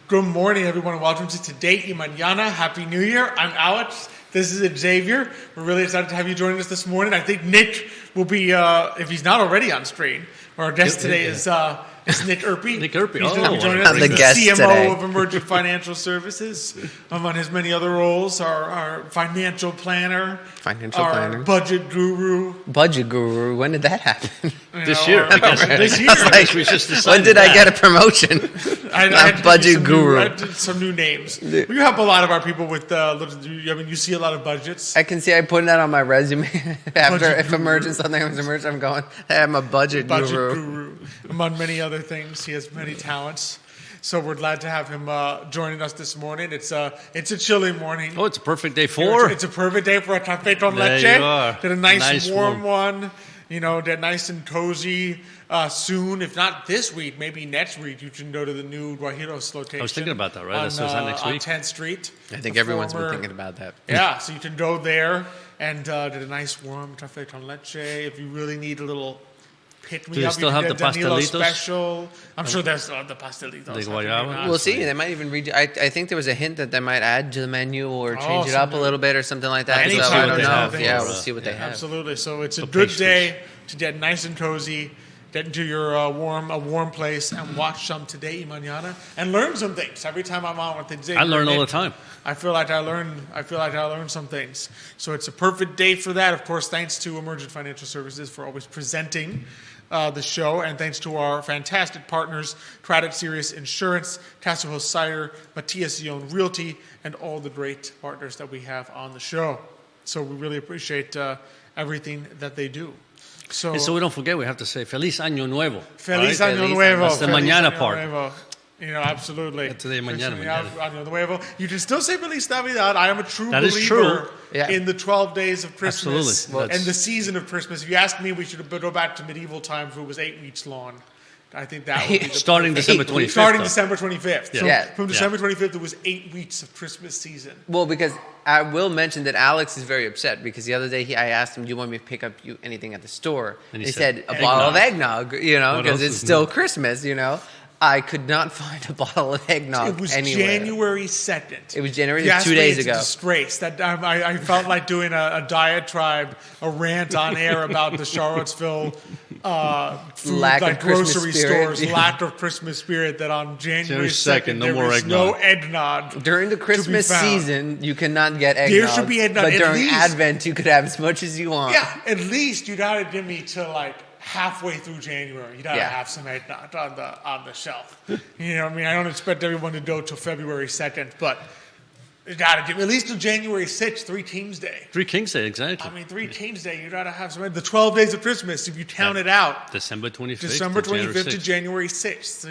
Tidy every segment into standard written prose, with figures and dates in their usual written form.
Good morning, everyone. Welcome to Today y Mañana. Happy New Year. I'm Alex. This is Xavier. We're really excited to have you joining us this morning. I think Nick will be, if he's not already on screen, our guest today is Nick Urpí. Nick Urpí. He's going to be joining us. I'm the He's guest CMO today. of Emergent Financial Services. Among his many other roles, our financial planner, our budget guru. Budget guru. When did that happen? This year. I guess. This year. We just decided When did I get a promotion? I Not budget guru. I did some new names. We help a lot of our people with. You see a lot of budgets. I can see I put that on my resume after if Emergent something was Emergent. I'm going. Hey, I'm a budget guru. Among many other things, he has many talents. So we're glad to have him joining us this morning. It's a chilly morning. Oh, it's a perfect day for. It's a perfect day for a café con leche. There you are. Get a nice warm one. You know, get nice and cozy. Soon, if not this week, maybe next week, you can go to the new Guajiros location. I was thinking about that, right? That's next week. On 10th Street. I think everyone's been thinking about that. Yeah, so you can go there and get a nice warm café con leche. If you really need a little pick me Do they up, still you have can the get Danilo pastelitos? Special. I'm sure there's the pastelitos. The guayaba? We'll see. They might even read. I think there was a hint that they might add to the menu or change it up a little bit or something like that. Anytime So I don't they know. have Yeah, things. we'll see what they have. Absolutely. So it's a The good pastries. day to get nice and cozy, get into your warm place, and watch some Today y Mañana and learn some things. Every time I'm on with Xavier, I learn all the time. I feel like I learn some things. So it's a perfect day for that. Of course, thanks to Emergent Financial Services for always presenting the show, and thanks to our fantastic partners, Craddock Serious Insurance, Castle Hill Cider, Matthias Realty, and all the great partners that we have on the show. So we really appreciate everything that they do. And so we don't forget, we have to say Feliz Año Nuevo. Feliz right? Año Nuevo. That's the Feliz Mañana Año part. Nuevo. You know, absolutely. Today, Mañana, Año Nuevo. You can still say Feliz Navidad. I am a true That is believer true. in the 12 days of Christmas Absolutely. and the season of Christmas. If you ask me, we should go back to medieval times where it was 8 weeks long. I think that would be the Starting December 25th. Starting though. December 25th. So Yeah. from December 25th, it was 8 weeks of Christmas season. Well, because I will mention that Alex is very upset because the other day I asked him, "Do you want me to pick up you anything at the store?" And he said a bottle of eggnog, because it's still Christmas, I could not find a bottle of eggnog It was anywhere. January 2nd. It was January, If you ask 2 me, days it's ago. a disgrace. That I felt like doing a diatribe, a rant on air about the Charlottesville food, Lack of like Christmas grocery spirit. stores, lack of Christmas spirit. That on January 2nd, no there more was no eggnog. eggnog. During the to be Christmas found. season, you cannot get eggnog. There should be eggnog, But at during least. Advent, you could have as much as you want. Yeah, at least you gotta give me to like halfway through January. You gotta Yeah. have some eggnog on the shelf. You know what I mean? I don't expect everyone to go till February 2nd, but you gotta give at least till January 6th, Three Kings Day. 3 Kings Day, exactly. I mean, Three Kings Day, you gotta have some. The 12 days of Christmas, if you count it out, December 25th. December to January 25th to 6th. January 6th. So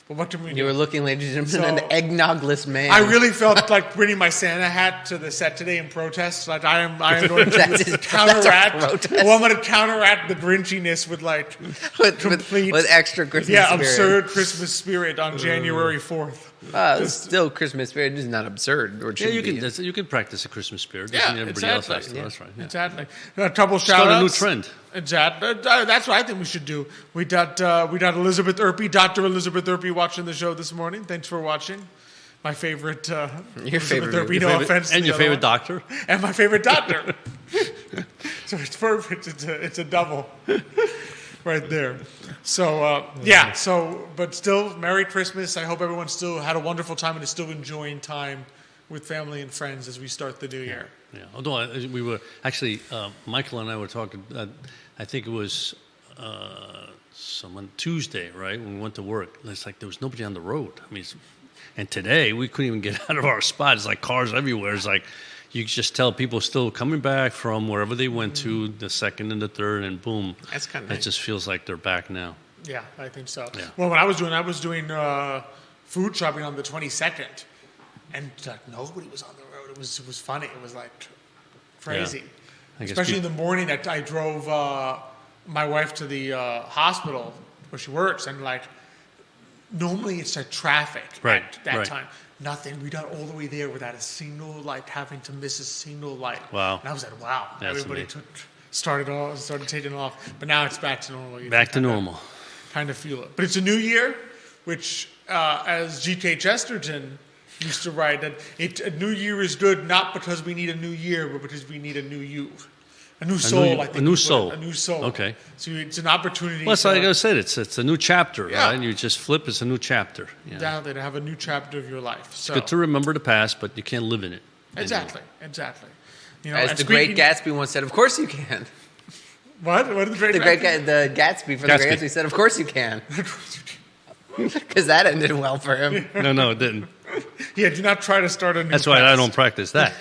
but what do we do? You were looking, ladies and gentlemen, So- an eggnogless man. I really felt like bringing my Santa hat to the set today in protest. Like I am going That's to a counteract. protest. Well, I'm going to counteract the Grinchiness with like complete, with extra Christmas spirit. absurd Christmas spirit on January 4th. It's still Christmas spirit. It's not absurd. Or it Yeah, shouldn't be. you can practice a Christmas spirit. Doesn't mean everybody else has to. That's right. Yeah. Exactly. A couple Start a new shout-outs. trend. Exactly. That's what I think we should do. We got Elizabeth Urpí, Dr. Elizabeth Urpí, watching the show this morning. Thanks for watching. My favorite. Elizabeth favorite. Urpí, no offense. And to your the other favorite one. doctor. And my favorite doctor. So it's perfect. It's a double right there. So, but still, Merry Christmas. I hope everyone still had a wonderful time and is still enjoying time with family and friends as we start the new year. Yeah. Although we were actually, Michael and I were talking. I think it was Tuesday, right, when we went to work. It's like there was nobody on the road. I mean, and today we couldn't even get out of our spot. It's like cars everywhere. It's like you could just tell people still coming back from wherever they went to, the second and the third, and boom. That's kind of It nice. just feels like they're back now. Yeah, I think so. Yeah. Well, what I was doing food shopping on the 22nd, and like nobody was on the road. It was funny. It was like crazy, I guess especially in the morning. I drove my wife to the hospital where she works, and like normally it's like traffic at that time. Nothing. We got all the way there without a single, like having to miss a single light. Wow. And I was like, wow. That's Everybody amazing. started taking off, but now it's back to normal. Back to normal. Kind of feel it. But it's a new year, which as G.K. Chesterton used to write, that a new year is good not because we need a new year, but because we need a new you. A new soul, I think. A new soul. A new soul. Okay. So it's an opportunity. Well, like I said, it's a new chapter, Yeah. right? You just flip, it's a new chapter. Yeah. Down there to have a new chapter of your life. So Good to remember the past, but you can't live in it. exactly. You know, As and the Great speaking- Gatsby once said, "Of course you can." What? What did the Great The Gatsby? the Gatsby from the Great Gatsby said, "Of course you can," because that ended well for him. No, it didn't. Yeah, do not try to start a new That's why I past. don't practice that.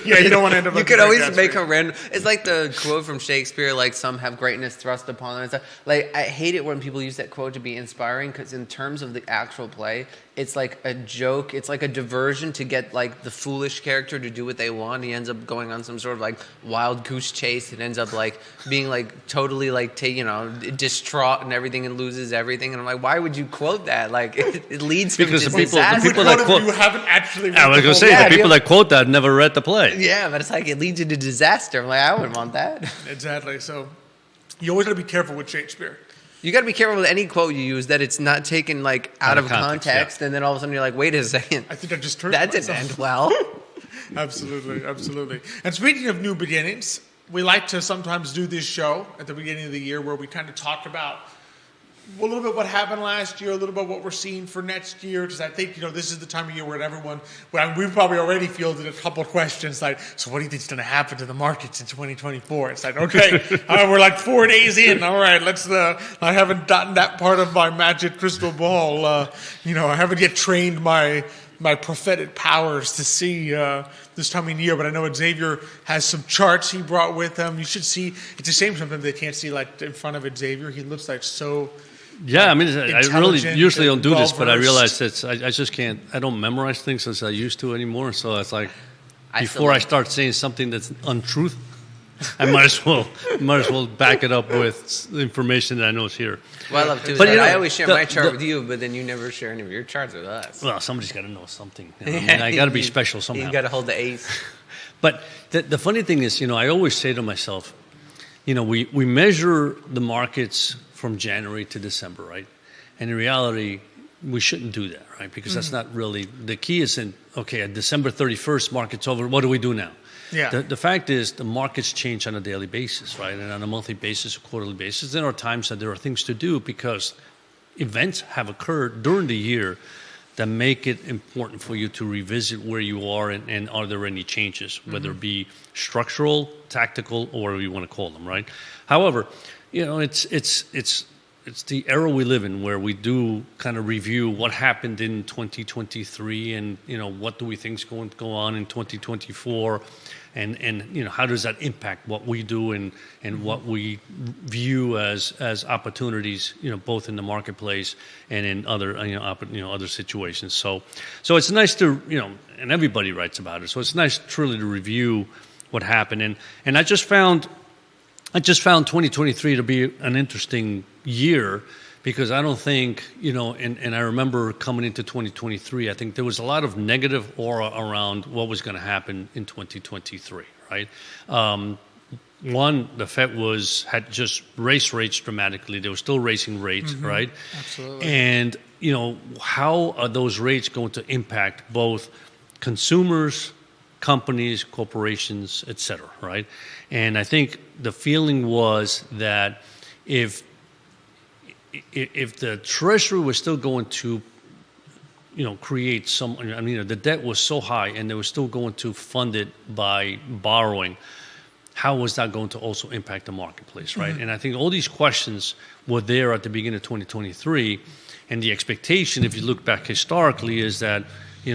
Yeah, you don't want to end up You like could the always Great make Gatsby. a random. It's like the quote from Shakespeare, like some have greatness thrust upon them. And stuff. Like I hate it when people use that quote to be inspiring, because in terms of the actual play, it's like a joke. It's like a diversion to get like the foolish character to do what they want. He ends up going on some sort of like wild goose chase and ends up like being like totally like distraught and everything and loses everything. And I'm like, why would you quote that? Like it leads him to Because the people disaster. that What if quote- you haven't actually read I was the going to whole say, Yeah, the people yeah. that quote that never read the play. Yeah, but it's like it leads you to disaster. I'm like, I wouldn't want that. Exactly. So you always got to be careful with Shakespeare. You got to be careful with any quote you use that it's not taken like out of context, yeah. and then all of a sudden you're like, wait a second, I think I just turned that didn't myself. end well. Absolutely. And speaking of new beginnings, we like to sometimes do this show at the beginning of the year where we kind of talk about a little bit what happened last year, a little bit what we're seeing for next year, because I think, this is the time of year where everyone, we've probably already fielded a couple questions like, so what do you think is going to happen to the markets in 2024? It's like, okay, we're like 4 days in. All right, I haven't gotten that part of my magic crystal ball. I haven't yet trained my prophetic powers to see this time of year, but I know Xavier has some charts he brought with him. You should see. It's a shame sometimes they can't see like in front of Xavier. He looks like so. Yeah, I mean, I really Intelligent usually don't do this, but I well-versed. realize I just can't. I don't memorize things as I used to anymore. So it's like I before I still- start saying something that's untruth, I might as well back it up with the information that I know is here. What I love too is But, that you know, I always share the- my chart the- with you, but then you never share any of your charts with us. Well, somebody's got to know something. I mean, I got to be special somehow. You got to hold the ace. But the funny thing is, I always say to myself, we measure the markets from January to December, right? And in reality, we shouldn't do that, right? Because that's not really the key. Isn't okay at December 31st, market's over. What do we do now? Yeah. The fact is, the markets change on a daily basis, right? And on a monthly basis, a quarterly basis. There are times that there are things to do because events have occurred during the year that make it important for you to revisit where you are and are there any changes, whether it be structural, tactical, or whatever you want to call them, right? However, it's the era we live in where we do kind of review what happened in 2023 and, what do we think is going to go on in 2024 and how does that impact what we do and what we view as opportunities, both in the marketplace and in other, other situations. So it's nice to, and everybody writes about it. So it's nice truly to review what happened. And I just found 2023 to be an interesting year because I don't think, and I remember coming into 2023, I think there was a lot of negative aura around what was going to happen in 2023, right? One, the Fed had just raised rates dramatically. They were still raising rates, right? Absolutely. And, how are those rates going to impact both consumers, companies, corporations, et cetera, right? And I think the feeling was that if the Treasury was still going to, create some, the debt was so high and they were still going to fund it by borrowing, how was that going to also impact the marketplace, right? And I think all these questions were there at the beginning of 2023, and the expectation, if you look back historically, is that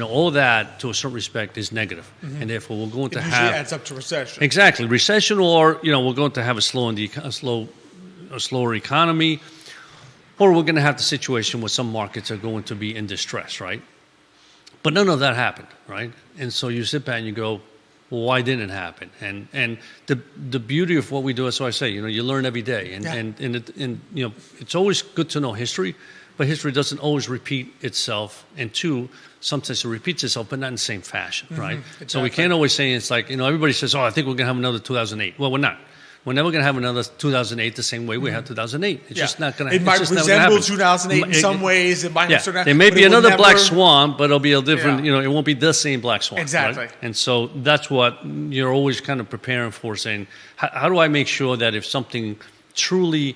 all that, to a certain respect, is negative. And therefore, we're going to It usually have... adds up to recession. Exactly. Recession or, we're going to have a slower economy, or we're going to have the situation where some markets are going to be in distress, right? But none of that happened, right? And so you sit back and you go, well, why didn't it happen? And the beauty of what we do, as I say, you learn every day. And it's always good to know history, but history doesn't always repeat itself. And two, sometimes it repeats itself, but not in the same fashion, right? Exactly. So we can't always say it's like, everybody says, I think we're going to have another 2008. Well, we're not. We're never going to have another 2008 the same way we had 2008. It's just not going to. It might resemble 2008 in some ways. It might. Yeah, there may be another black swan, but it'll be a different. Yeah. It won't be the same black swan. Exactly. Right? And so that's what you're always kind of preparing for, saying, how do I make sure that if something truly,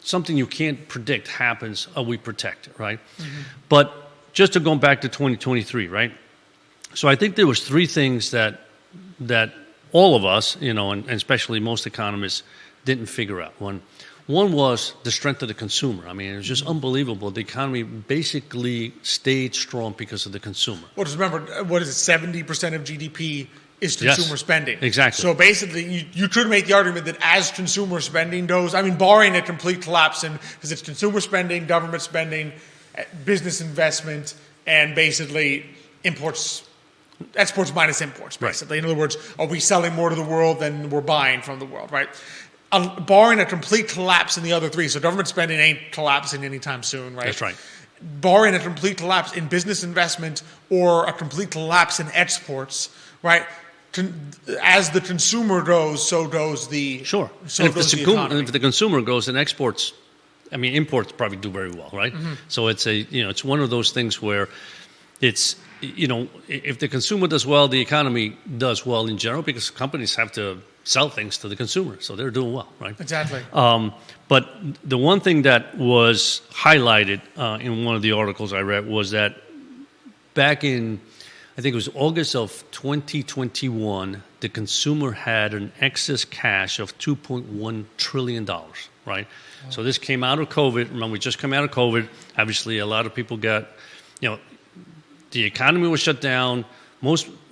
something you can't predict happens, we protect it, right? But just to go back to 2023, right? So I think there was three things that all of us, and especially most economists, didn't figure out. One was the strength of the consumer. I mean, it was just unbelievable. The economy basically stayed strong because of the consumer. Well, just remember, what is it, 70% of GDP is consumer spending. Exactly. So basically, you could make the argument that as consumer spending goes, I mean, barring a complete collapse because it's consumer spending, government spending, business investment, and basically exports minus imports, basically. Right. In other words, are we selling more to the world than we're buying from the world, right? Barring a complete collapse in the other three, so government spending ain't collapsing anytime soon, right? That's right. Barring a complete collapse in business investment or a complete collapse in exports, right? As the consumer goes, so goes the Sure. So and goes the economy. if the consumer goes, then exports, imports probably do very well, right? So it's it's one of those things where it's, if the consumer does well, the economy does well in general, because companies have to sell things to the consumer, so they're doing well, right? Exactly. But the one thing that was highlighted in one of the articles I read was that back in, I think it was August of 2021, the consumer had an excess cash of $2.1 trillion, right? Oh. So this came out of COVID. Remember, we just came out of COVID. Obviously, a lot of people got, the economy was shut down.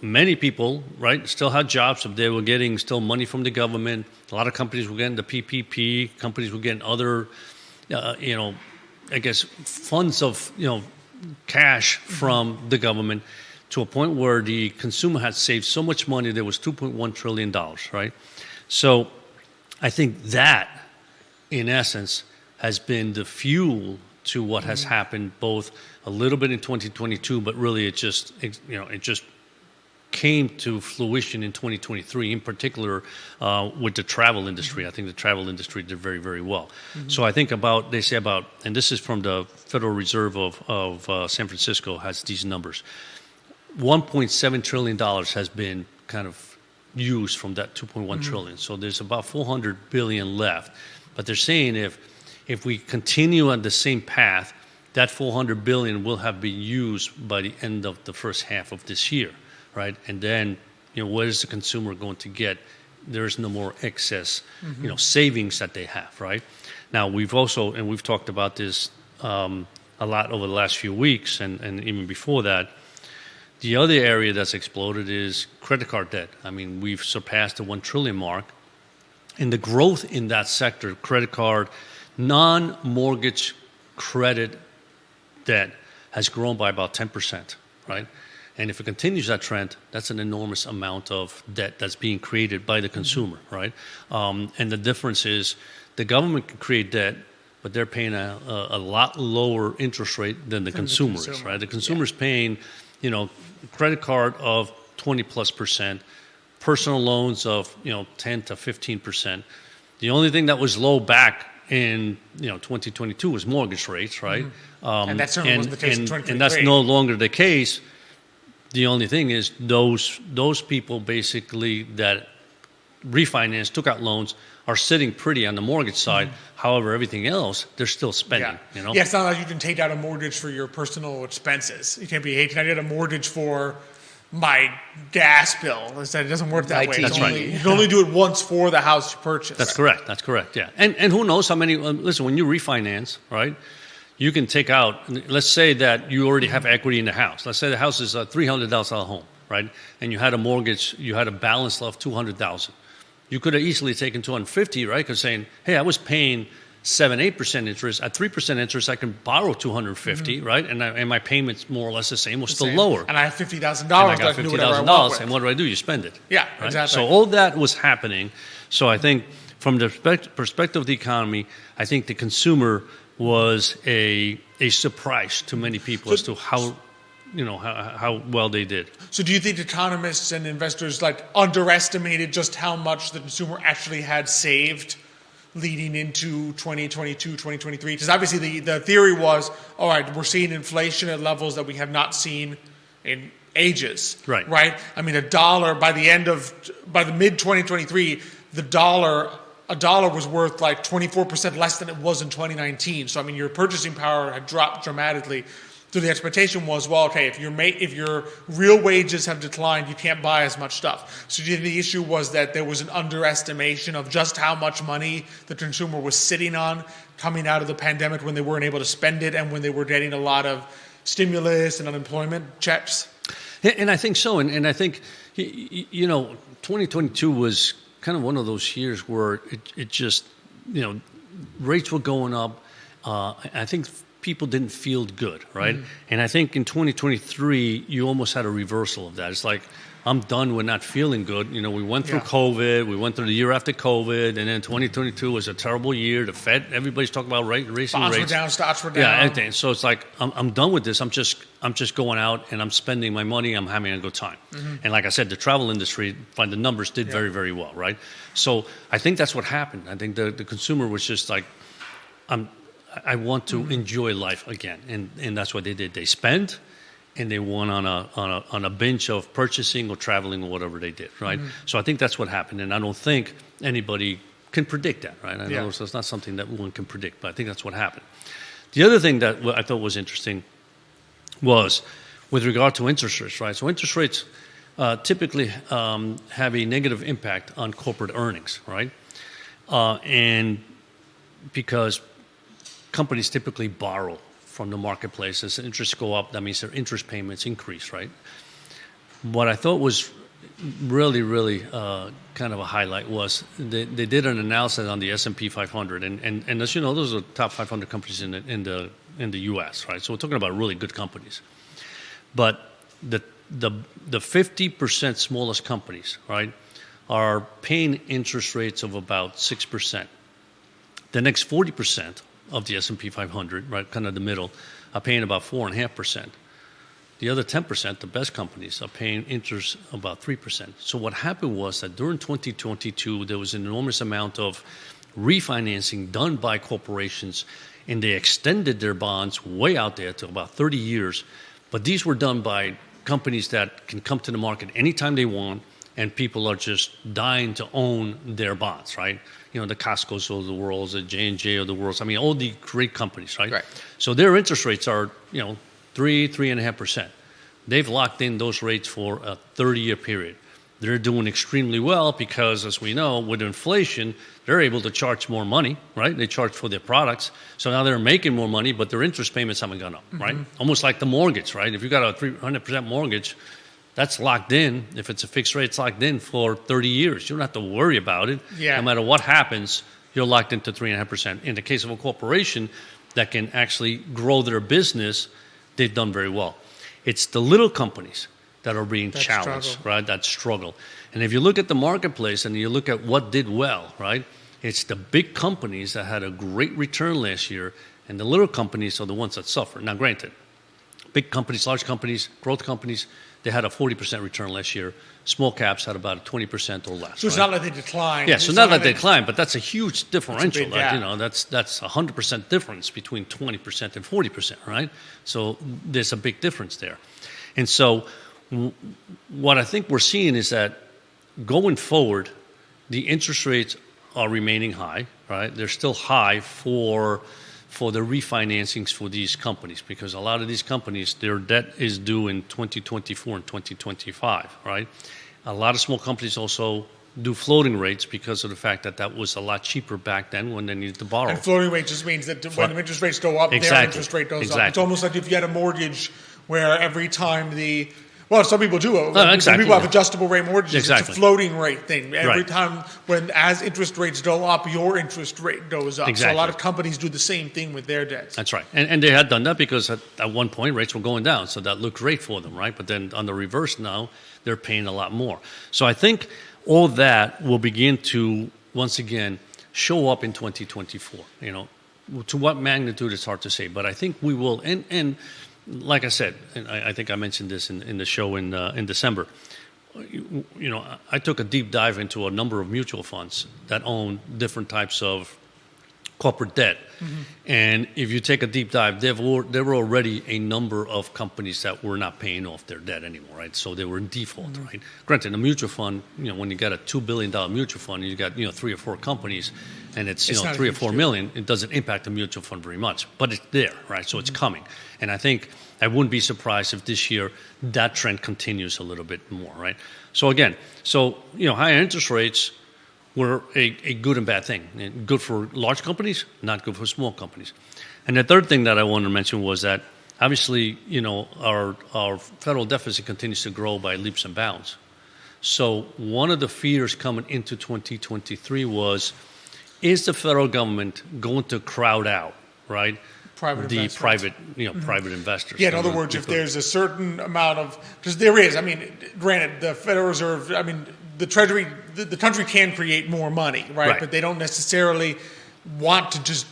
Many people, right, still had jobs. So they were getting still money from the government. A lot of companies were getting the PPP. Companies were getting other, I guess, funds of, cash from the government, to a point where the consumer had saved so much money, there was $2.1 trillion, right? So I think that, in essence, has been the fuel to what has happened, both a little bit in 2022, but really it just came to fruition in 2023, in particular with the travel industry. I think the travel industry did very, very well. So I think they say about, and this is from the Federal Reserve of San Francisco, has these numbers. $1.7 trillion has been kind of used from that 2.1 trillion. So there's about 400 billion left. But they're saying if we continue on the same path, that 400 billion will have been used by the end of the first half of this year, right? And then, what is the consumer going to get? There is no more excess, savings that they have, right? Now, we've talked about this a lot over the last few weeks, and even before that. The other area that's exploded is credit card debt. I mean, we've surpassed the 1 trillion mark. And the growth in that sector, credit card, non-mortgage credit debt, has grown by about 10%, right? And if it continues that trend, that's an enormous amount of debt that's being created by the consumer, right? And the difference is the government can create debt, but they're paying a lot lower interest rate than the consumer is, right? The consumer's paying, credit card of 20+%, personal loans of 10 to 15%. The only thing that was low back in 2022 was mortgage rates, right? And that certainly wasn't the case in 2023. And that's no longer the case. The only thing is those people basically that refinanced, took out loans, are sitting pretty on the mortgage side. However, everything else, they're still spending. Yeah, it's not like you can take out a mortgage for your personal expenses. You can't be, hey, can I get a mortgage for my gas bill? It doesn't work that way. That's right. You can only do it once for the house you purchase. That's correct, yeah. And who knows how many, listen, when you refinance, right, you can take out, let's say that you already have equity in the house. Let's say the house is a $300,000 home, right? And you had a mortgage, you had a balance of $200,000. You could have easily taken $250,000, right? Because saying, hey, I was paying 7-8% interest. At 3% interest, I can borrow $250,000, right? And my payment's more or less the same, or still lower. And I have $50,000. And I got $50,000, and what do? You spend it. Yeah, right? exactly. So all that was happening. So I think from the perspective of the economy, I think the consumer was a surprise to many people as to how how well they did. So do you think economists and investors underestimated just how much the consumer actually had saved leading into 2022, 2023? Because obviously the theory was, all right, we're seeing inflation at levels that we have not seen in ages. Right? I mean, by the mid 2023, a dollar was worth 24% less than it was in 2019. So I mean, your purchasing power had dropped dramatically. So the expectation was, well, okay, if your real wages have declined, you can't buy as much stuff. So the issue was that there was an underestimation of just how much money the consumer was sitting on coming out of the pandemic when they weren't able to spend it and when they were getting a lot of stimulus and unemployment checks. And I think so. And I think, 2022 was kind of one of those years where it just, rates were going up. I think people didn't feel good, right? Mm-hmm. And I think in 2023, you almost had a reversal of that. It's like, I'm done with not feeling good. We went through COVID. We went through the year after COVID. And then 2022 was a terrible year. The Fed, everybody's talking about raising rates. Bonds were down, stocks were down. Yeah, everything. So it's like, I'm done with this. I'm just going out and I'm spending my money. I'm having a good time. Mm-hmm. And like I said, the travel industry, the numbers did very, very well, right? So I think that's what happened. I think the consumer was just like, I want to enjoy life again, and that's what they did. They spent, and they went on a binge of purchasing or traveling or whatever they did, right? Mm-hmm. So I think that's what happened, and I don't think anybody can predict that, right? I know it's not something that one can predict, but I think that's what happened. The other thing that I thought was interesting was with regard to interest rates, right? So interest rates typically have a negative impact on corporate earnings, right? And because companies typically borrow from the marketplace. As interests go up, that means their interest payments increase, right? What I thought was really, really kind of a highlight was they did an analysis on the S&P 500, and as you know, those are the top 500 companies in the U.S., right? So we're talking about really good companies. But the 50% smallest companies, right, are paying interest rates of about 6%. The next 40% of the S&P 500, right, kind of the middle, are paying about 4.5%. The other 10%, the best companies, are paying interest about 3%. So what happened was that during 2022, there was an enormous amount of refinancing done by corporations, and they extended their bonds way out there to about 30 years. But these were done by companies that can come to the market anytime they want, and people are just dying to own their bonds, right? The Costco's of the world, the J&J of the world. I mean, all the great companies, right? Right. So their interest rates are, 3.5%. They've locked in those rates for a 30-year period. They're doing extremely well because, as we know, with inflation, they're able to charge more money, right? They charge for their products. So now they're making more money, but their interest payments haven't gone up, right? Almost like the mortgage, right? If you got a 300% mortgage, that's locked in. If it's a fixed rate, it's locked in for 30 years. You don't have to worry about it. Yeah. No matter what happens, you're locked into 3.5%. In the case of a corporation that can actually grow their business, they've done very well. It's the little companies that are being challenged, right? That struggle. And if you look at the marketplace and you look at what did well, right? It's the big companies that had a great return last year, and the little companies are the ones that suffer. Now, granted, big companies, large companies, growth companies, they had a 40% return last year. Small caps had about 20% or less. So it's not like they declined. Yeah, so not like they declined, but that's a huge differential. That's 100% difference between 20% and 40%, right? So there's a big difference there. And so what I think we're seeing is that going forward, the interest rates are remaining high, right? They're still high for the refinancings for these companies, because a lot of these companies, their debt is due in 2024 and 2025, right? A lot of small companies also do floating rates because of the fact that was a lot cheaper back then when they needed to borrow. And floating rate just means that when the interest rates go up, their interest rate goes up. It's almost like if you had a mortgage where every time some people do. Some people have adjustable rate mortgages. It's a floating rate thing. Every time as interest rates go up, your interest rate goes up. So a lot of companies do the same thing with their debts. That's right. And they had done that because at one point rates were going down. So that looked great for them, right? But then on the reverse now, they're paying a lot more. So I think all that will begin to, once again, show up in 2024. To what magnitude, it's hard to say. But I think we will. And like I said, and I think I mentioned this in the show in December. I took a deep dive into a number of mutual funds that own different types of corporate debt. And if you take a deep dive, there were already a number of companies that were not paying off their debt anymore, right? So they were in default, right? Granted, a mutual fund, when you got a $2 billion mutual fund, and you got 3 or 4 companies, and it's 3 or 4 million, it doesn't impact the mutual fund very much, but it's there, right? So it's coming, and I think I wouldn't be surprised if this year that trend continues a little bit more, right? So again, higher interest rates were a good and bad thing. Good for large companies, not good for small companies. And the third thing that I wanted to mention was that obviously, our federal deficit continues to grow by leaps and bounds. So one of the fears coming into 2023 was, is the federal government going to crowd out, right? Private investors. Yeah, in other words, if there's a certain amount of, because there is, granted, the Federal Reserve, the Treasury, the country can create more money, right? But they don't necessarily want to just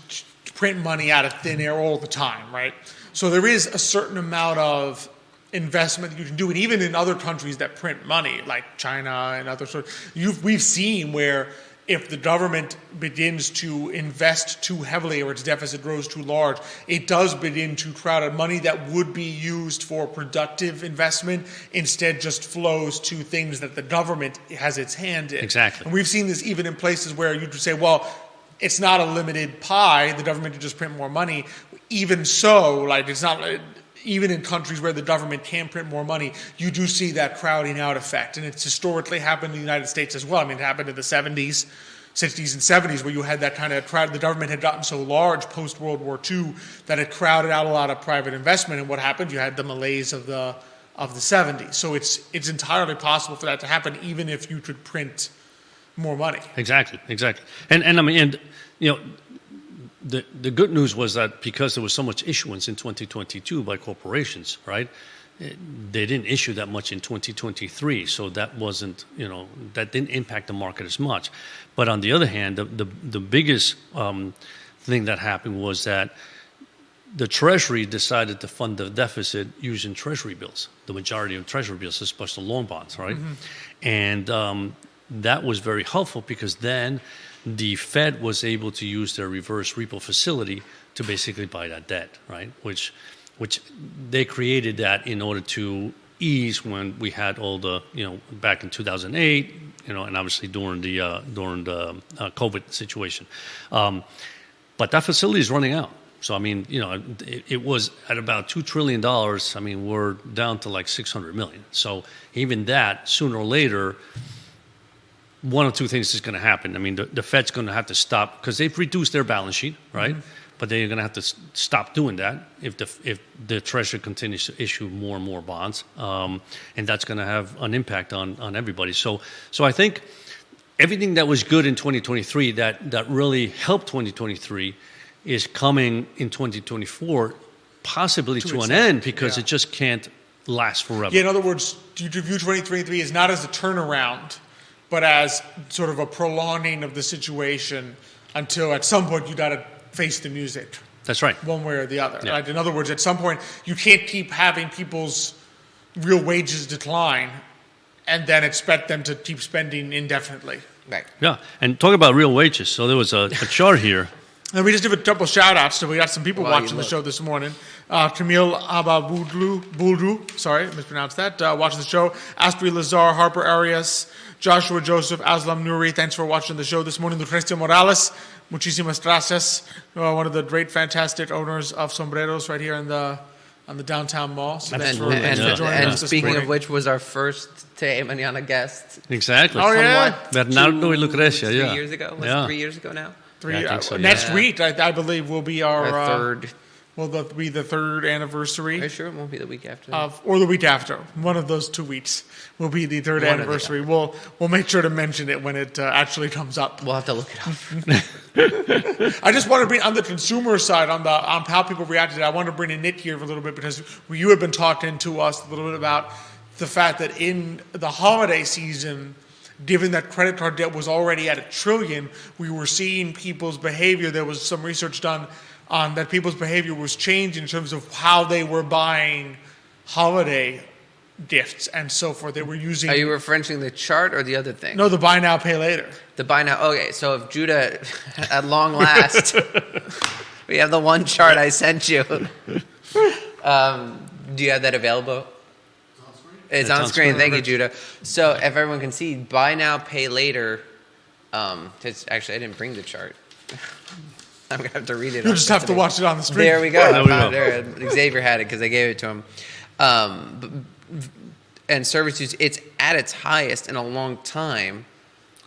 print money out of thin air all the time, right? So there is a certain amount of investment that you can do, and even in other countries that print money, like China and other sorts, we've seen where if the government begins to invest too heavily or its deficit grows too large, it does begin to crowd out money that would be used for productive investment, instead just flows to things that the government has its hand in. Exactly. And we've seen this even in places where you could say, well, it's not a limited pie, the government can just print more money. Even so, it's not... Even in countries where the government can print more money, you do see that crowding out effect. And it's historically happened in the United States as well. It happened in the 70s, 60s, and 70s, where you had that kind of crowd. The government had gotten so large post-World War II that it crowded out a lot of private investment. And what happened? You had the malaise of the 70s. So it's entirely possible for that to happen, even if you could print more money. Exactly. And The good news was that because there was so much issuance in 2022 by corporations, right, they didn't issue that much in 2023, so that wasn't, that didn't impact the market as much. But on the other hand, the biggest thing that happened was that the Treasury decided to fund the deficit using Treasury bills, the majority of Treasury bills, especially loan bonds, right? And that was very helpful because then the Fed was able to use their reverse repo facility to basically buy that debt, right? Which they created that in order to ease when we had all the, back in 2008, and obviously during the COVID situation. But that facility is running out. So, it was at about $2 trillion. We're down to like 600 million. So even that, sooner or later, one or two things is going to happen. The Fed's going to have to stop because they've reduced their balance sheet, right? But they're going to have to stop doing that if the Treasury continues to issue more and more bonds, and that's going to have an impact on everybody. So I think everything that was good in 2023 that really helped 2023 is coming in 2024, possibly to an end because it just can't last forever. Yeah, in other words, you view 2023 as not as a turnaround, but as sort of a prolonging of the situation until at some point you got to face the music. That's right. One way or the other. Yeah. Right? In other words, at some point you can't keep having people's real wages decline and then expect them to keep spending indefinitely. Right. Yeah, and talk about real wages. So there was a chart here. And we just give a couple shout outs. So we got some people watching the show this morning. Camille Ababudlu, sorry, mispronounced that, watching the show. Astri Lazar, Harper Arias, Joshua Joseph, Aslam Nuri, thanks for watching the show this morning. Lucrecia Morales, muchísimas gracias. One of the great, fantastic owners of sombreros right here on the downtown mall. So thanks for joining us this speaking morning. of which, was our first Te Mañana guest. Exactly. Oh, yeah. Bernardo y Lucrecia, 3 years ago? Was it 3 years ago now? Next week, I believe, will be our third. Will be the third anniversary. Are you sure it won't be the week after? Or the week after. One of those 2 weeks will be the third anniversary. We'll make sure to mention it when it actually comes up. We'll have to look it up. I just want to bring, on the consumer side, on how people reacted, I want to bring in Nick here for a little bit because you have been talking to us a little bit about the fact that in the holiday season, given that credit card debt was already at $1 trillion, we were seeing people's behavior. There was some research done that people's behavior was changing in terms of how they were buying holiday gifts and so forth. They were using. Are you referencing the chart or the other thing? No, the buy now, pay later. The buy now. Okay, so if Judah, at long last, we have the one chart I sent you. Do you have that available? It's on screen. Thank you, Judah. So if everyone can see, buy now, pay later. Actually, I didn't bring the chart. I'm going to have to read it. You'll just have to watch it on the screen. There we go. There we go. Xavier had it because I gave it to him. And servitude, it's at its highest in a long time.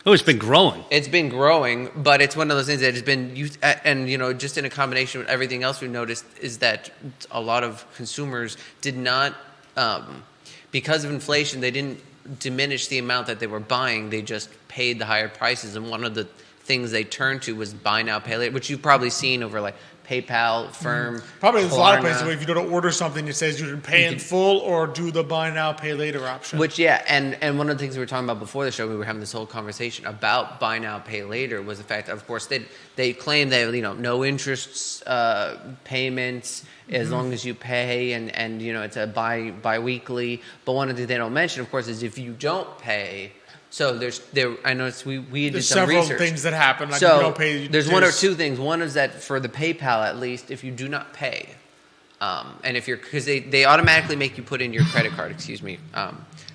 Oh, it's been growing. It's been growing, but it's one of those things that has been used, and just in a combination with everything else we've noticed is that a lot of consumers did not, because of inflation, they didn't diminish the amount that they were buying. They just paid the higher prices, and one of the things they turned to was buy now, pay later, which you've probably seen over like PayPal, Firm. Probably there's a lot of places where if you don't order something, it says you can pay in full or do the buy now, pay later option. Which, yeah, and one of the things we were talking about before the show, we were having this whole conversation about buy now, pay later, was the fact, of course, they claim that, no interest payments as long as you pay, and it's a bi-weekly. But one of the things they don't mention, of course, is if you don't pay. So I noticed we did some research. There's several things that happen. Like So if you don't pay, there's one or two things. One is that for the PayPal, at least, if you do not pay, and if because they automatically make you put in your credit card. Excuse me.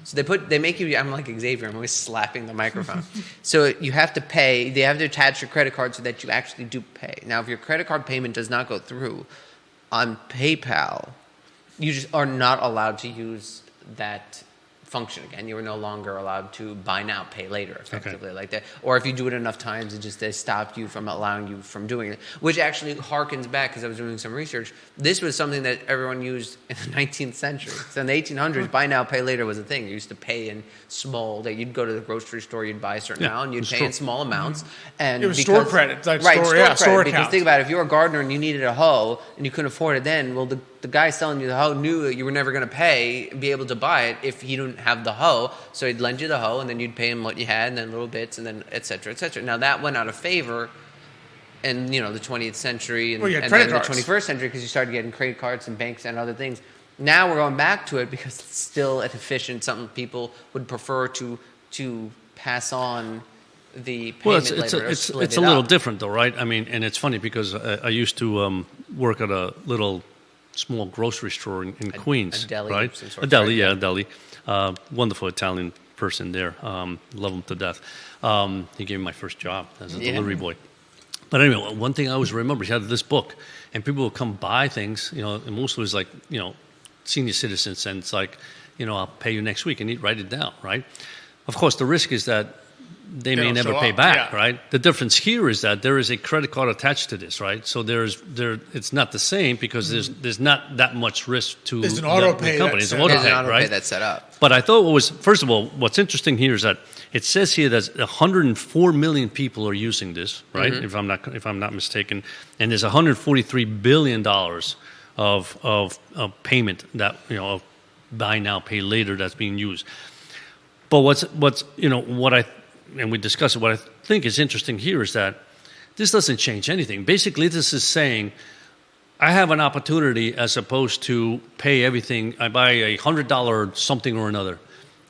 So they make you. I'm like Xavier. I'm always slapping the microphone. So you have to pay. They have to attach your credit card so that you actually do pay. Now, if your credit card payment does not go through on PayPal, you just are not allowed to use that function again. You are no longer allowed to buy now, pay later, effectively, like that. Or if you do it enough times, they stop you from allowing you from doing it, which actually harkens back, because I was doing some research. This was something that everyone used in the 19th century. So in the 1800s, buy now, pay later was a thing. You used to pay in small. That you'd go to the grocery store, you'd buy a certain amount, and you'd pay in small amounts. And it was store credit, like right? Store credit. Because account. think about it, if you're a gardener and you needed a hoe and you couldn't afford it, then the guy selling you the hoe knew that you were never going to be able to buy it if he didn't have the hoe. So he'd lend you the hoe, and then you'd pay him what you had, and then little bits, and then et cetera, et cetera. Now that went out of favor in the 20th century and then the 21st century, because you started getting credit cards and banks and other things. Now we're going back to it because it's still an efficient, something people would prefer to pass on the payment later. It's a little different though, right? I mean, and it's funny because I used to work at a little small grocery store in Queens, a deli, right? of some sort, A deli, right? yeah, a deli. Wonderful Italian person there. Love him to death. He gave me my first job as a delivery boy. But anyway, one thing I always remember, he had this book, and people would come buy things, and mostly it was like, senior citizens, and it's like, I'll pay you next week, and he'd write it down, right? Of course, the risk is that they may never pay back, right? The difference here is that there is a credit card attached to this, right? So it's not the same because there's not that much risk to there's an auto pay company. There's an There's auto an auto pay, right? pay that's set up. But I thought first of all, what's interesting here is that it says here that 104 million people are using this, right? Mm-hmm. If I'm not mistaken, and there's 143 billion dollars of payment that of buy now, pay later that's being used. But and we discussed it, what I think is interesting here is that this doesn't change anything. Basically, this is saying I have an opportunity as opposed to pay everything. I buy a $100 something or another.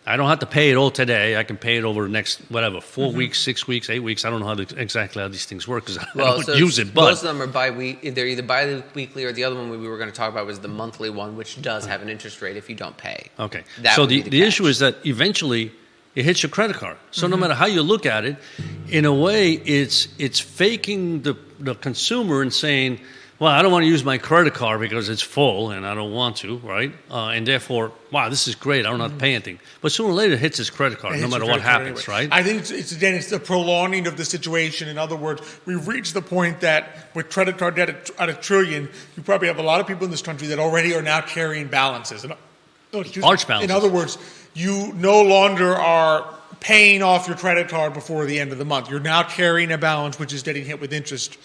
I don't have to pay it all today. I can pay it over the next, 4 weeks, 6 weeks, 8 weeks. I don't know exactly how these things work because I don't use it. But most of them are bi-week. They're either bi-weekly or the other one we were going to talk about was the monthly one, which does have an interest rate if you don't pay. Okay. That So would be the catch. issue is that eventually it hits your credit card. So no matter how you look at it, in a way, it's faking the consumer and saying, well, I don't want to use my credit card because it's full and I don't want to, right? And therefore, wow, this is great. I don't have to pay anything. But sooner or later, it hits his credit card, no matter what happens, right? I think it's the prolonging of the situation. In other words, we've reached the point that with credit card debt at $1 trillion, you probably have a lot of people in this country that already are now carrying balances. Large balances. In other words, you no longer are paying off your credit card before the end of the month. You're now carrying a balance which is getting hit with interest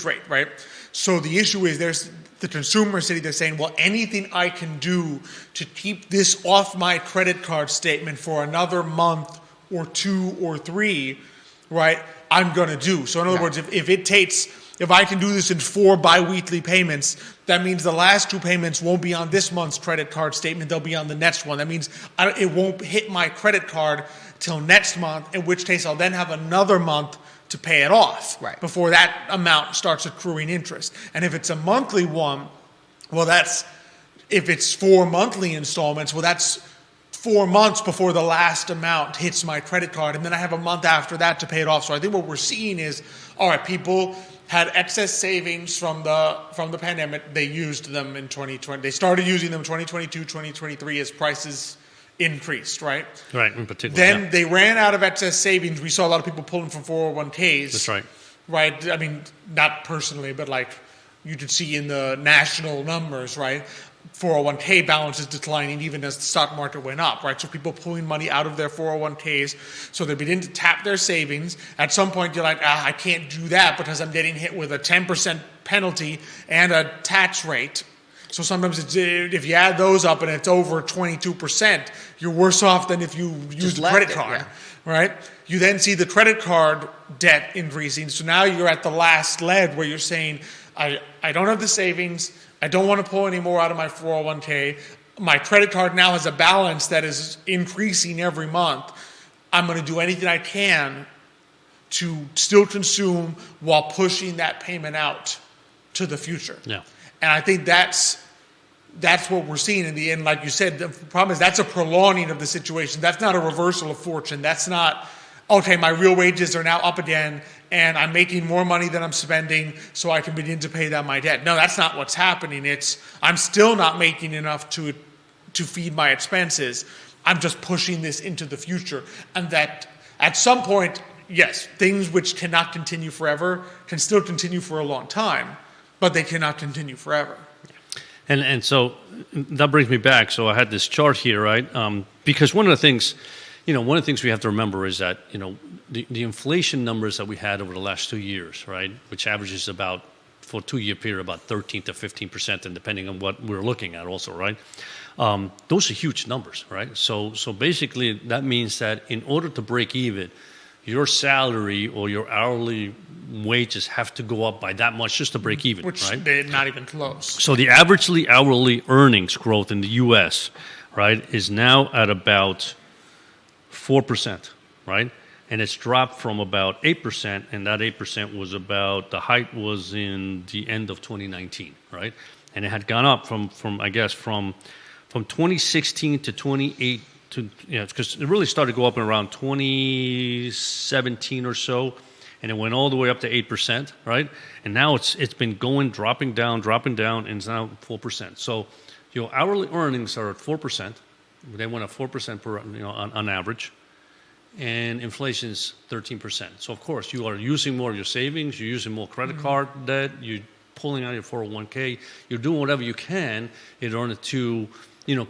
rate, right? So the issue is there's the consumer sitting there saying, well, anything I can do to keep this off my credit card statement for another month or 2 or 3, right, I'm going to do. So in other words, if it takes if I can do this in 4 biweekly payments, that means the last 2 payments won't be on this month's credit card statement. They'll be on the next one. That means it won't hit my credit card till next month, in which case I'll then have another month to pay it off before that amount starts accruing interest. And if it's a monthly one, well, if it's 4 monthly installments, well, that's 4 months before the last amount hits my credit card, and then I have a month after that to pay it off. So I think what we're seeing is, all right, people had excess savings from the pandemic. They used them in 2020. They started using them in 2022, 2023 as prices increased, right? Right, in particular. Then they ran out of excess savings. We saw a lot of people pulling from 401ks. That's right. Right? I mean, not personally, but like you could see in the national numbers, right? 401k balances declining even as the stock market went up, right? So people pulling money out of their 401ks, so they begin to tap their savings. At some point, you're like, I can't do that because I'm getting hit with a 10% penalty and a tax rate. So sometimes if you add those up and it's over 22%, you're worse off than if you used a credit card, right? You then see the credit card debt increasing. So now you're at the last leg where you're saying, I don't have the savings. I don't want to pull any more out of my 401k. My credit card now has a balance that is increasing every month. I'm going to do anything I can to still consume while pushing that payment out to the future. Yeah. And I think that's what we're seeing in the end. Like you said, the problem is that's a prolonging of the situation. That's not a reversal of fortune. That's not, okay, my real wages are now up again and I'm making more money than I'm spending so I can begin to pay down my debt. No, that's not what's happening. It's I'm still not making enough to feed my expenses. I'm just pushing this into the future. And that at some point, yes, things which cannot continue forever can still continue for a long time, but they cannot continue forever. And so that brings me back. So I had this chart here, right? Because one of the things we have to remember is that, the inflation numbers that we had over the last 2 years, right, which averages about, for a 2-year period, about 13 to 15%, and depending on what we're looking at also, right? Those are huge numbers, right? So basically that means that in order to break even, your salary or your hourly wages have to go up by that much just to break even, which right? They're not even close. So the averagely hourly earnings growth in the U.S., right, is now at about 4%, right? And it's dropped from about 8%, and that 8% was about, the height was in the end of 2019, right? And it had gone up from 2016 to 28 to, because it really started to go up in around 2017 or so, and it went all the way up to 8%, right? And now it's been dropping down, and it's now 4%. So your hourly earnings are at 4%. They went up 4% per, on average, and inflation is 13%. So of course you are using more of your savings, you're using more credit card debt, you're pulling out your 401k, you're doing whatever you can in order to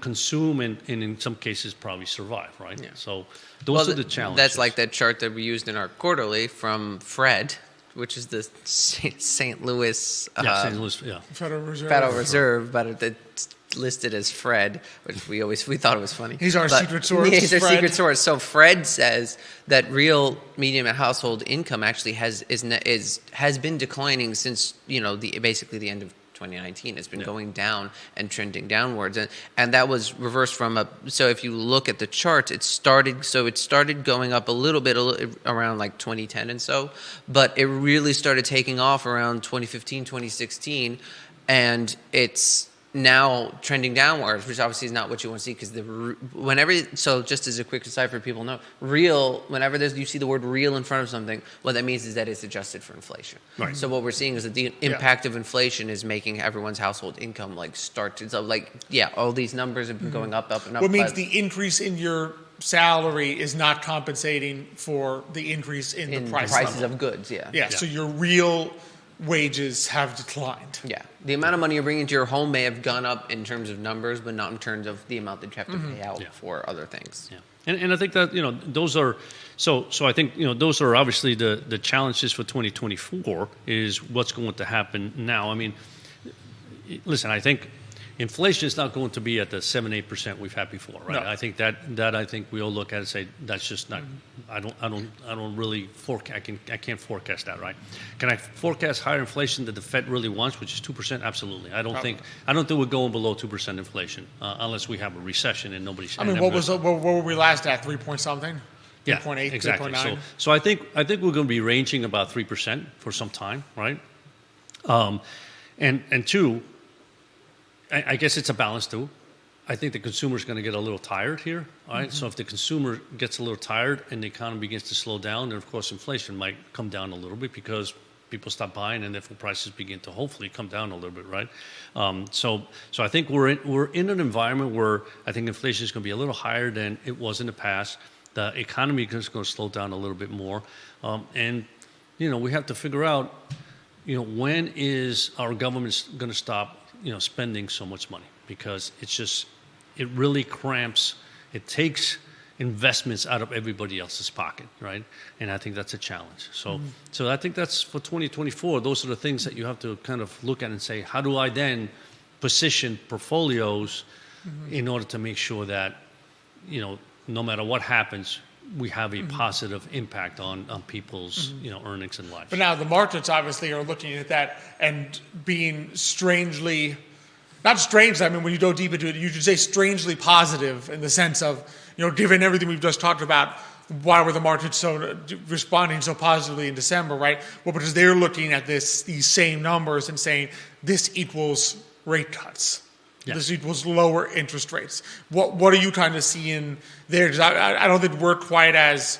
consume and in some cases probably survive, right? Yeah. So those are the challenges. That's like that chart that we used in our quarterly from Fred, which is the St. Louis, St. Louis, Federal Reserve, but it's listed as Fred, which we thought it was funny. He's our secret source. Yeah, he's our Fred. secret source. So Fred says that real medium and household income actually has been declining since basically the end of 2019. It's been going down and trending downwards, and that was reversed from so if you look at the chart, it started going up a little bit around like 2010 and so, but it really started taking off around 2015, 2016, and it's now trending downwards, which obviously is not what you want to see, because just as a quick aside for people know, whenever you see the word real in front of something, what that means is that it's adjusted for inflation. Right. So what we're seeing is that the impact of inflation is making everyone's household income all these numbers have been going up and up. What means the increase in your salary is not compensating for the increase in the prices of goods. Yeah. So your real wages have declined. Yeah. The amount of money you're bringing to your home may have gone up in terms of numbers, but not in terms of the amount that you have to pay out for other things. Yeah. And I think that, those are, so I think, those are obviously the challenges for 2024 is what's going to happen now. I mean, listen, I think, inflation is not going to be at the 7-8% we've had before, right? No. I think that I think we all look at it and say that's just not. I don't really forecast. I can't forecast that, right? Can I forecast higher inflation that the Fed really wants, which is 2%? Absolutely. I don't think we're going below 2% inflation unless we have a recession and nobody's. I mean, what were we last at? 3 point something? Yeah, 3.8, exactly. 3.9? So I think we're going to be ranging about 3% for some time, right? And two, I guess it's a balance too. I think the consumer is going to get a little tired here, all right? So if the consumer gets a little tired and the economy begins to slow down, then of course inflation might come down a little bit because people stop buying and therefore prices begin to hopefully come down a little bit, right? So I think we're in an environment where I think inflation is going to be a little higher than it was in the past. The economy is going to slow down a little bit more, and we have to figure out, when is our government going to stop, spending so much money, because it really cramps. It takes investments out of everybody else's pocket, right? And I think that's a challenge. So I think that's for 2024. Those are the things that you have to kind of look at and say, how do I then position portfolios in order to make sure that, no matter what happens, we have a positive impact on people's earnings and lives. But now the markets obviously are looking at that and being strangely, not strange, I mean, when you go deep into it, you should say strangely positive in the sense of, given everything we've just talked about, why were the markets responding so positively in December, right? Well, because they're looking at these same numbers and saying this equals rate cuts. Yeah. This equals lower interest rates. What are you kind of seeing there? Because I don't think we're quite as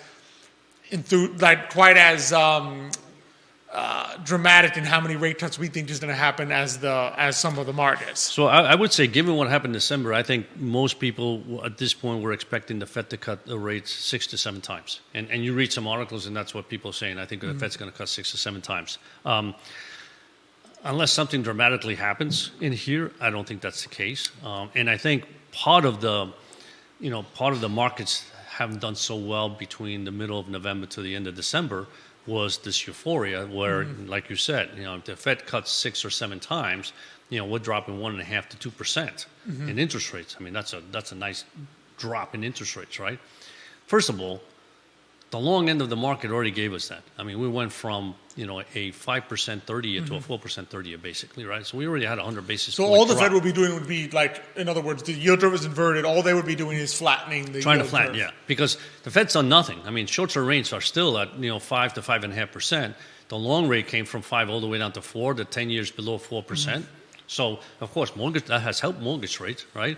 dramatic in how many rate cuts we think is going to happen as some of the markets. So I would say, given what happened in December, I think most people at this point were expecting the Fed to cut the rates 6 to 7 times. And you read some articles, and that's what people are saying. I think the Fed's going to cut 6 to 7 times. Unless something dramatically happens in here, I don't think that's the case. And I think part of the markets haven't done so well between the middle of November to the end of December was this euphoria where, like you said, if the Fed cuts 6 or 7 times, we're dropping 1.5 to 2% in interest rates. I mean, that's a nice drop in interest rates, right? First of all, the long end of the market already gave us that. I mean, we went from a 5% 30-year to a 4% 30-year, basically, right? So we already had 100 basis points. So all the Fed would be doing would be like, in other words, the yield curve is inverted. All they would be doing is flattening the trying yield to flatten, curve. yeah, because the Fed's done nothing. I mean, short-term rates are still at 5 to 5.5%. The long rate came from 5 all the way down to 4. The 10 years below 4%. So of course, that has helped mortgage rates, right?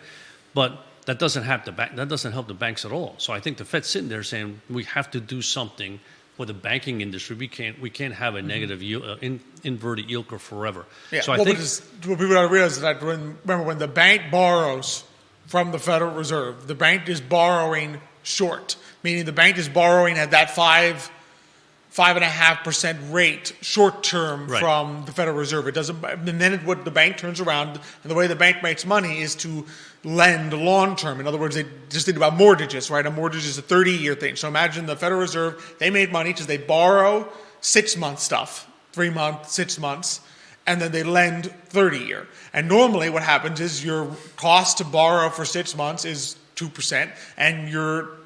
But that doesn't help the banks at all. So I think the Fed's sitting there saying we have to do something for the banking industry. We can't have a negative yield, inverted yield curve forever. Yeah. So I think what people don't realize is that when the bank borrows from the Federal Reserve, the bank is borrowing short, meaning the bank is borrowing at that 5.5% rate short term from the Federal Reserve. It doesn't, and then what the bank turns around, and the way the bank makes money is to lend long term. In other words, they just think about mortgages, right? A mortgage is a 30-year thing. So imagine the Federal Reserve, they made money because they borrow 6-month stuff, 3 months, 6 months, and then they lend 30-year. And normally what happens is your cost to borrow for 6 months is 2%, and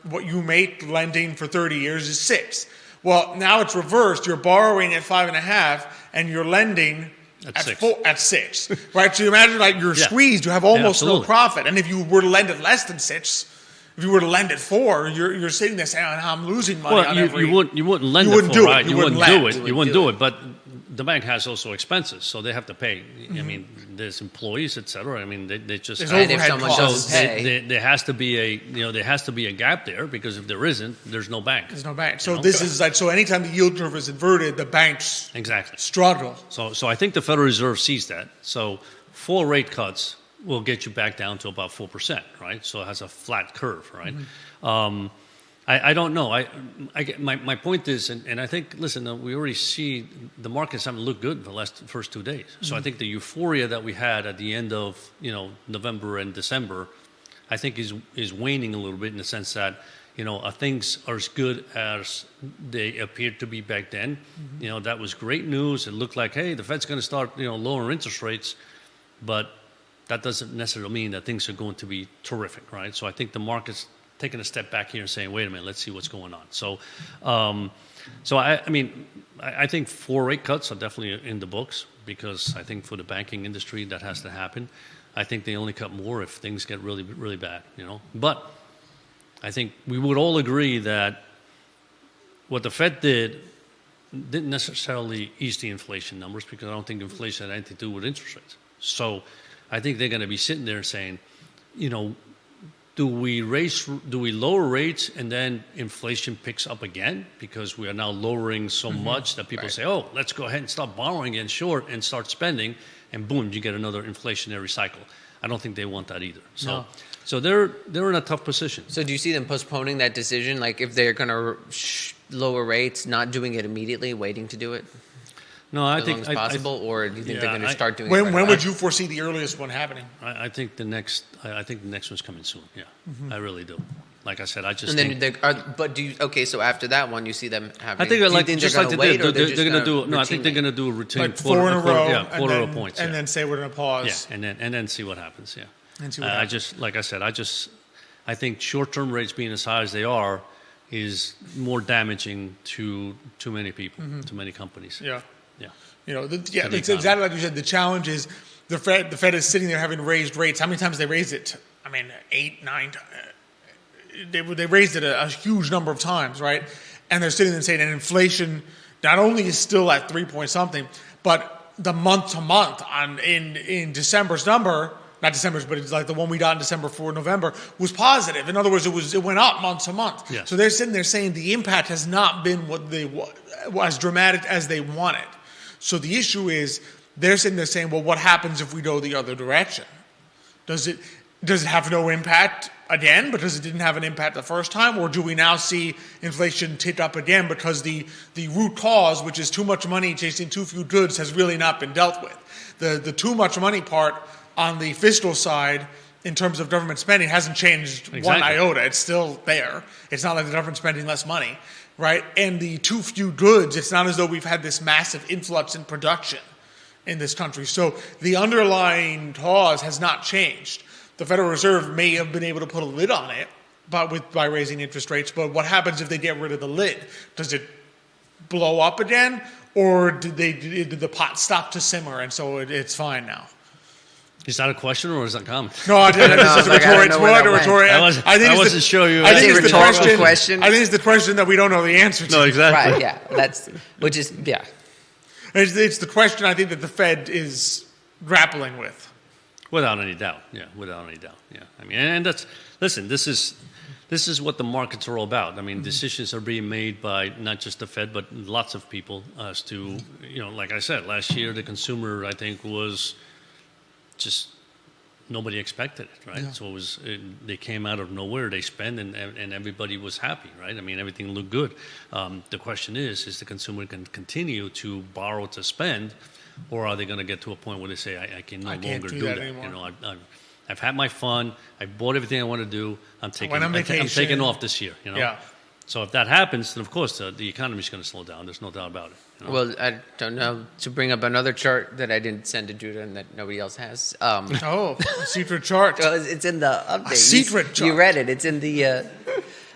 what you make lending for 30 years is 6. Well, now it's reversed. You're borrowing at 5.5, and you're lending at 6, right? So you imagine you're squeezed. You have almost no profit. And if you were to lend at less than 6, if you were to lend at 4, you're sitting there saying, I'm losing money on every... You wouldn't lend you at wouldn't 4, do right? it. You wouldn't do it. You wouldn't do it. But the bank has also expenses, so they have to pay. I mean, there's employees, et cetera. I mean, they just... And if someone doesn't pay... There has to be a gap there, because if there isn't, there's no bank. There's no bank. So this is so anytime the yield curve is inverted, the banks struggle. So I think the Federal Reserve sees that. So 4 rate cuts will get you back down to about 4%, right? So it has a flat curve, right? I don't know. My point is, and I think, listen, we already see the markets haven't looked good for the first 2 days. So I think the euphoria that we had at the end of November and December, I think is waning a little bit, in the sense that things are as good as they appeared to be back then. That was great news. It looked like, hey, the Fed's going to start lowering interest rates, but that doesn't necessarily mean that things are going to be terrific, right? So I think the market's taking a step back here and saying, wait a minute, let's see what's going on. So, I think 4 rate cuts are definitely in the books, because I think for the banking industry that has to happen. I think they only cut more if things get really, really bad, But I think we would all agree that what the Fed didn't necessarily ease the inflation numbers, because I don't think inflation had anything to do with interest rates. So I think they're going to be sitting there saying, do we lower rates and then inflation picks up again because we are now lowering so much that people say, oh, let's go ahead and stop borrowing again short and start spending, and boom, you get another inflationary cycle. I don't think they want that either. So they're in a tough position. So do you see them postponing that decision? Like if they're going to lower rates, not doing it immediately, waiting to do it? No, I as think long as possible, or do you think they're going to start doing it? When would you foresee the earliest one happening? I think the next one's coming soon. Yeah, I really do. Like I said, I just and think. But do you? Okay, so after that one, you see them having. I think they're going to do. No, I think they're going to do a routine like 4 in a row, quarter of points, and then say we're going to pause. Yeah, and then see what happens. Yeah, and see what happens. I think short-term rates being as high as they are is more damaging to too many people, to many companies. Yeah. Yeah. It's exactly like you said. The challenge is the Fed is sitting there having raised rates. How many times they raised it? I mean, 8, 9 times. They raised it a huge number of times, right? And they're sitting there saying, and inflation not only is still at 3 point something, but the month to month in December's number, not December's, but it's like the one we got in December for November, was positive. In other words, it went up month to month. Yes. So they're sitting there saying the impact has not been as dramatic as they wanted. So the issue is they're sitting there saying, well, what happens if we go the other direction? Does it have no impact again because it didn't have an impact the first time? Or do we now see inflation tick up again because the root cause, which is too much money chasing too few goods, has really not been dealt with? The too much money part on the fiscal side in terms of government spending hasn't changed one iota. It's still there. It's not like the government's spending less money, right? And the too few goods, it's not as though we've had this massive influx in production in this country. So the underlying cause has not changed. The Federal Reserve may have been able to put a lid on it by raising interest rates, but what happens if they get rid of the lid? Does it blow up again, or did the pot stop to simmer and so it's fine now? Is that a question or is that a comment? No, I didn't. It's a rhetorical. I wasn't sure you. I think it's the rhetorical question. I think it's the question that we don't know the answer to. No, exactly. Right. Yeah. It's the question I think that the Fed is grappling with. Without any doubt. Yeah. I mean, and this is what the markets are all about. I mean, decisions are being made by not just the Fed, but lots of people as to, like I said, last year the consumer, I think, was just nobody expected it, right? Yeah. So they came out of nowhere, they spent, and everybody was happy, right? I mean, everything looked good. The question is the consumer going to continue to borrow to spend, or are they going to get to a point where they say, I can no longer do that anymore. I've had my fun. I bought everything I want to do. I'm taking off this year. Yeah. So if that happens, then of course the economy is going to slow down. There's no doubt about it. Well, I don't know. To bring up another chart that I didn't send to Judah and that nobody else has. A secret chart. Well, it's in the update. A secret chart. You read it. It's in the.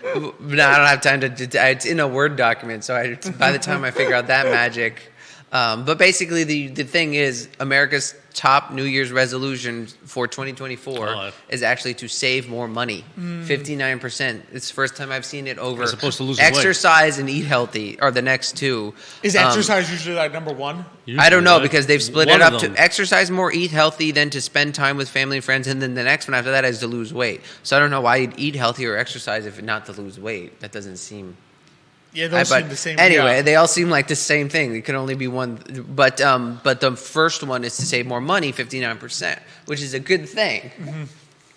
No, I don't have time to. It's in a Word document. So by the time I figure out that magic. But basically, the thing is, America's top New Year's resolution for 2024 is actually to save more money. 59%. It's the first time I've seen it over. As opposed to lose exercise and eat healthy are the next two. Is exercise usually like number one? I don't know, because they've split it up to exercise more, eat healthy, then to spend time with family and friends, and then the next one after that is to lose weight. So I don't know why you'd eat healthy or exercise if not to lose weight. That doesn't seem... Yeah, those seem the same. Anyway, they all seem like the same thing. It could only be one. But the first one is to save more money, 59%, which is a good thing. Mm-hmm.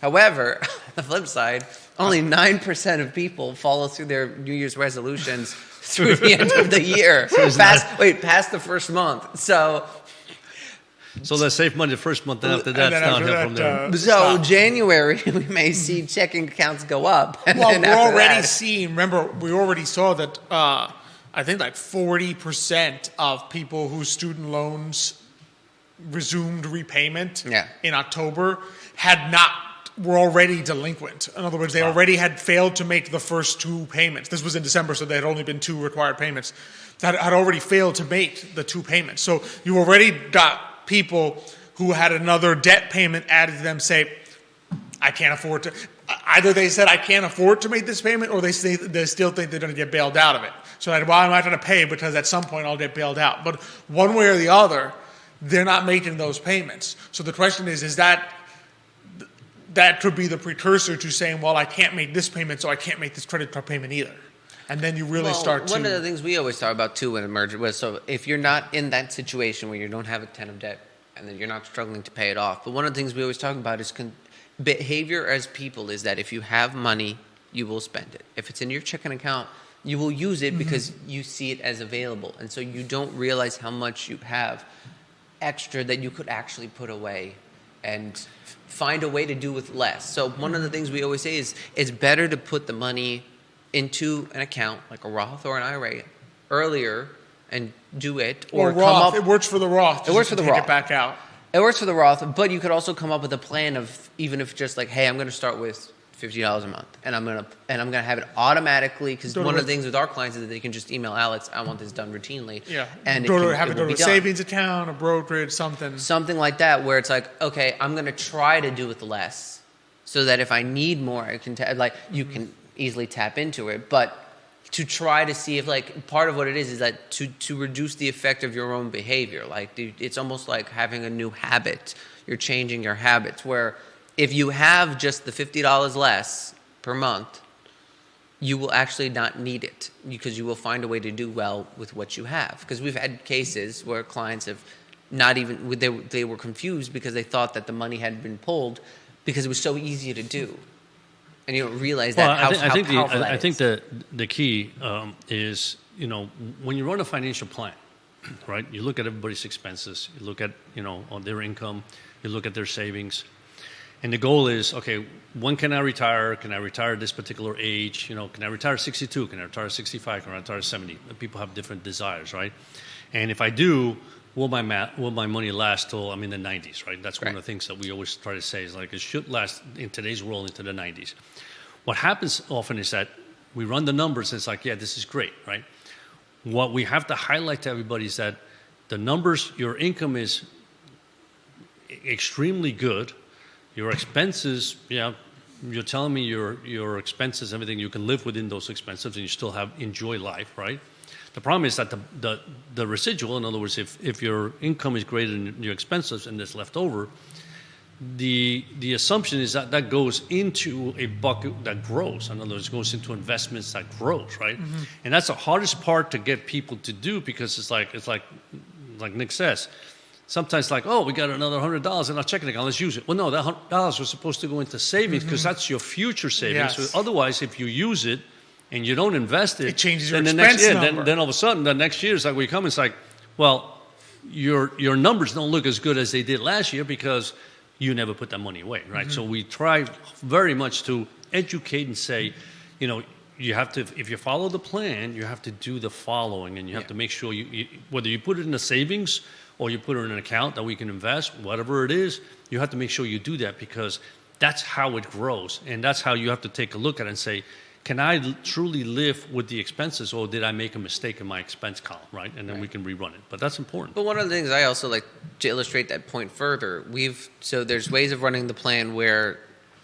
However, the flip side, only 9% of people follow through their New Year's resolutions through the end of the year. Past the first month. So they save money the first month, and after that, it's downhill from there. So January, we may see checking accounts go up. Well, we're already seeing, remember, we already saw that I think like 40% of people whose student loans resumed repayment Yeah. in October were already delinquent. In other words, they already had failed to make the first 2 payments. This was in December, so there had only been 2 required payments. That had already failed to make the 2 payments. So you already got people who had another debt payment added to them say, I can't afford to. Either they said, I can't afford to make this payment, or they still think they're going to get bailed out of it. So that, well, I'm not going to pay because at some point I'll get bailed out. But one way or the other, they're not making those payments. So the question is that could be the precursor to saying, well, I can't make this payment, so I can't make this credit card payment either. And then you really start to... One of the things we always talk about, too, when Emergent was, so if you're not in that situation where you don't have a ton of debt and then you're not struggling to pay it off, but one of the things we always talk about is behavior as people is that if you have money, you will spend it. If it's in your checking account, you will use it because you see it as available. And so you don't realize how much you have extra that you could actually put away and find a way to do with less. So one of the things we always say is it's better to put the money into an account like a Roth or an IRA earlier and do it, or come Roth. up. It works for the Roth. It works for the Take Roth. it back out. It works for the Roth, but you could also come up with a plan of, even if just like, hey, I'm going to start with $50 a month, and I'm gonna have it automatically, because one of the things with our clients is that they can just email Alex, I want this done routinely. Yeah. And Have it it will go be to a done. savings account, a brokerage, something. Something like that, where it's like, okay, I'm going to try to do with less, so that if I need more, I can you can easily tap into it. But to try to see if, like, part of what it is that to reduce the effect of your own behavior. Like, it's almost like having a new habit. You're changing your habits, where if you have just the $50 less per month, you will actually not need it, because you will find a way to do well with what you have. Because we've had cases where clients have not even, they were confused because they thought that the money had been pulled because it was so easy to do. And you don't realize that how powerful that is. I think the key is, when you run a financial plan, right? You look at everybody's expenses, you look at, on their income, you look at their savings. And the goal is, okay, when can I retire? Can I retire at this particular age? Can I retire at 62? Can I retire at 65? Can I retire at 70? People have different desires, right? And if I do, will my money last till I'm in the 90s, right? That's one of the things that we always try to say is, like, it should last in today's world into the 90s. What happens often is that we run the numbers and it's like, yeah, this is great, right? What we have to highlight to everybody is that the numbers, your income is extremely good. Your expenses, you're telling me your expenses, everything, you can live within those expenses and you still enjoy life, right? The problem is that the residual, in other words, if your income is greater than your expenses and there's left over, the assumption is that goes into a bucket that grows. In other words, it goes into investments that grows, right? Mm-hmm. And that's the hardest part to get people to do, because it's like Nick says. Sometimes, like, oh, we got another $100 in our checking account, let's use it. Well, no, that $100 was supposed to go into savings, because that's your future savings. Yes. So otherwise, if you use it and you don't invest it, it changes your then expense number. Then all of a sudden, the next year, it's like we come, it's like, well, your numbers don't look as good as they did last year because you never put that money away, right? Mm-hmm. So we try very much to educate and say, you have to, if you follow the plan, you have to do the following, and you have to make sure you whether you put it in a savings or you put it in an account that we can invest, whatever it is, you have to make sure you do that, because that's how it grows. And that's how you have to take a look at it and say, can I truly live with the expenses, or did I make a mistake in my expense column, right? And then we can rerun it. But that's important. But one of the things I also like to illustrate that point further, so there's ways of running the plan where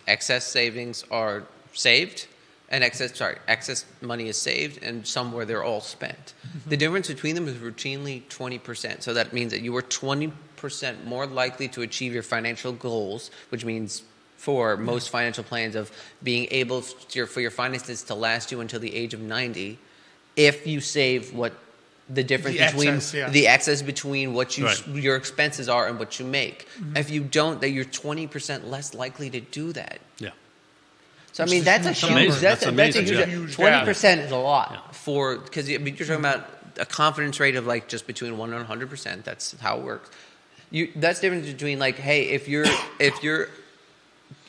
excess savings are saved, and excess money is saved, and some where they're all spent. Mm-hmm. The difference between them is routinely 20%. So that means that you are 20% more likely to achieve your financial goals, which means for most financial plans of being able for your finances to last you until the age of 90, if you save what the difference the excess between what your expenses are and what you make. Mm-hmm. If you don't, that you're 20% less likely to do that. Yeah. So I mean, that's a huge. That's a huge. 20% is a lot because you're talking about a confidence rate of like just between 1 and 100%. That's how it works. That's the difference between, like, hey, if you're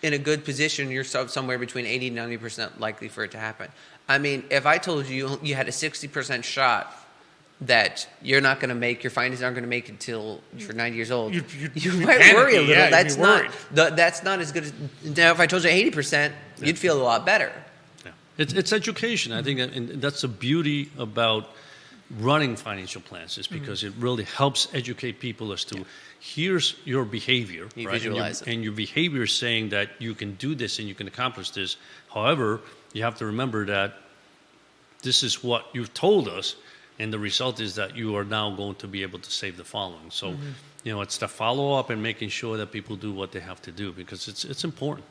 in a good position, you're somewhere between 80 and 90% likely for it to happen. I mean, if I told you you had a 60% shot that you're not going to make, your finances aren't going to make it till you're 90 years old, you might panicky, worry a little. yeah, That's you'd be worried. that's not as good as, now if I told you 80%, you'd feel a lot better. Yeah. It's education. I think and that's the beauty about running financial plans is because it really helps educate people as to here's your behavior, You right? visualize it. And your behavior is saying that you can do this and you can accomplish this. However, you have to remember that this is what you've told us, and the result is that you are now going to be able to save the following. So, it's the follow up and making sure that people do what they have to do because it's important,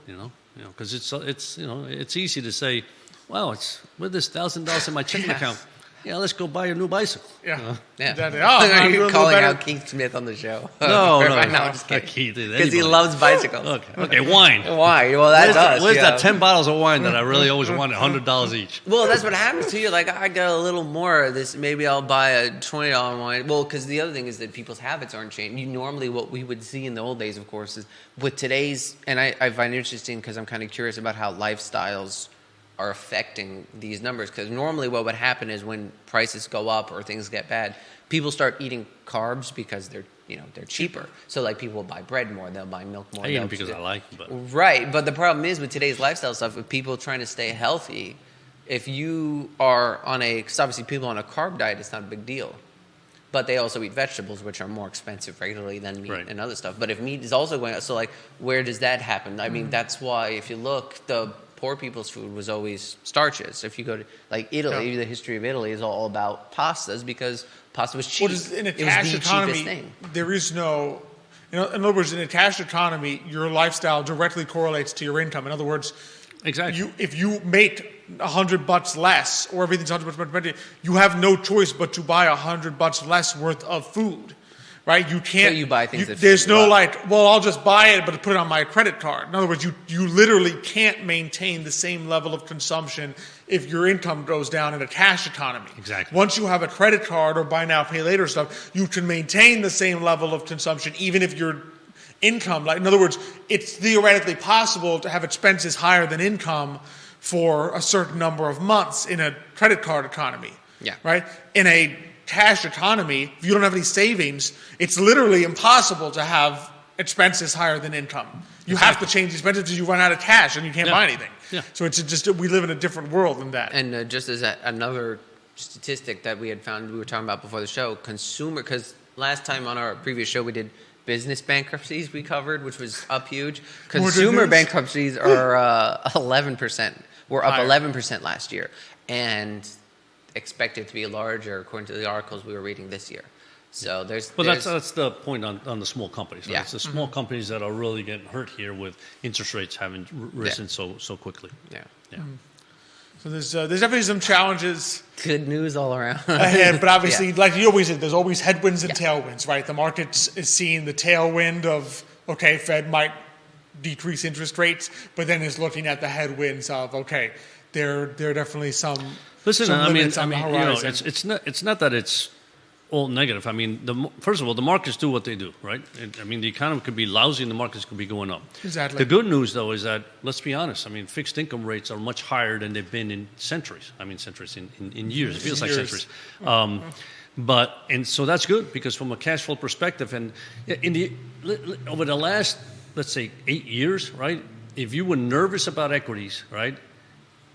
because it's easy to say, well, it's with this $1,000 in my checking account. Yeah, let's go buy a new bicycle. Yeah. Yeah. Exactly. Are you calling better. out Keith Smith on the show? No, I'm just not kidding. Keith. Because he loves bicycles. Okay, wine. Why? Well, that's us. Where's yeah. that 10 bottles of wine that I really always wanted, $100 each? Well, that's what happens to you. Like, I got a little more of this. Maybe I'll buy a $20 wine. Well, because the other thing is that people's habits aren't changing. Normally, what we would see in the old days, of course, is with today's, and I find it interesting because I'm kind of curious about how lifestyles are affecting these numbers. Because normally what would happen is when prices go up or things get bad, people start eating carbs because they're cheaper. So like people will buy bread more, they'll buy milk more. I eat them because I like them. But. Right, but the problem is with today's lifestyle stuff, with people trying to stay healthy, if you are because obviously people on a carb diet, it's not a big deal. But they also eat vegetables, which are more expensive regularly than meat and other stuff. But if meat is also going up, so like where does that happen? I mean, that's why if you look, the poor people's food was always starches. If you go to like Italy, the history of Italy is all about pastas because pasta was cheap. In a it was cash the economy, cheapest thing. there is no. In other words, in a cash economy, your lifestyle directly correlates to your income. In other words, exactly. If you make $100 less, or everything's $100 better, you have no choice but to buy $100 less worth of food. Right, you can't. So you buy things that there's fill no you up. like, well, I'll just buy it, but put it on my credit card. In other words, you literally can't maintain the same level of consumption if your income goes down in a cash economy. Exactly. Once you have a credit card or buy now, pay later stuff, you can maintain the same level of consumption even if your income, like in other words, it's theoretically possible to have expenses higher than income for a certain number of months in a credit card economy. Yeah. Right? In a cash economy, if you don't have any savings, it's literally impossible to have expenses higher than income. You have to change expenses because you run out of cash and you can't buy anything. Yeah. So it's just we live in a different world than that. And just as another statistic that we had found, we were talking about before the show, because last time on our previous show we did business bankruptcies we covered, which was up huge. Consumer bankruptcies are 11%. We're up 11% last year. And expected to be larger according to the articles we were reading this year. So that's the point on the small companies. Right? Yeah. It's the small companies that are really getting hurt here with interest rates having risen so quickly. Yeah. So there's definitely some challenges Good news all around. ahead, but obviously, like you always said, there's always headwinds and tailwinds, right? The market is seeing the tailwind of, okay, Fed might decrease interest rates, but then is looking at the headwinds of, okay, there are definitely some. Listen, some I mean, limits on the horizon. it's not that it's all negative. I mean, first of all, the markets do what they do, right? I mean, the economy could be lousy and the markets could be going up. Exactly. The good news, though, is that, let's be honest, I mean, fixed income rates are much higher than they've been in centuries. I mean, centuries in years. It feels like centuries. And so that's good because from a cash flow perspective, and over the last, let's say, 8 years, right? If you were nervous about equities, right?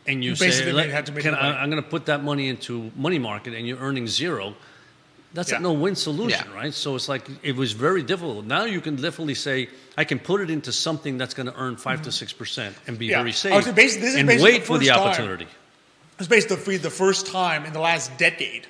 And you say, I'm going to put that money into money market and you're earning zero, that's a no-win solution, right? So it's like it was very difficult. Now you can definitely say, I can put it into something that's going to earn 5 to 6% and be very safe and wait for the opportunity. It's basically the first time in the last decade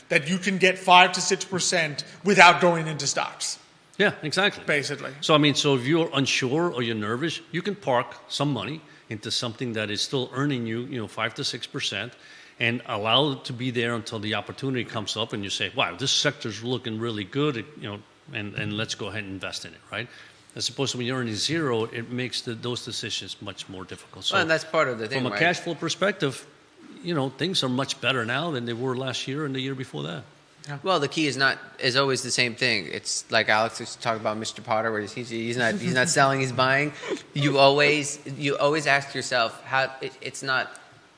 that you can get 5 to 6% without going into stocks. Yeah, exactly. Basically. So, I mean, so if you're unsure or you're nervous, you can park some money into something that is still earning you, 5 to 6%, and allow it to be there until the opportunity comes up, and you say, "Wow, this sector's looking really good," and let's go ahead and invest in it, right? As opposed to when you're earning zero, it makes those decisions much more difficult. So, and that's part of the thing, from a cash flow perspective, things are much better now than they were last year and the year before that. Yeah. Well, the key is always the same thing. It's like Alex used to talk about Mr. Potter, where he's not selling, he's buying. You always ask yourself how it's not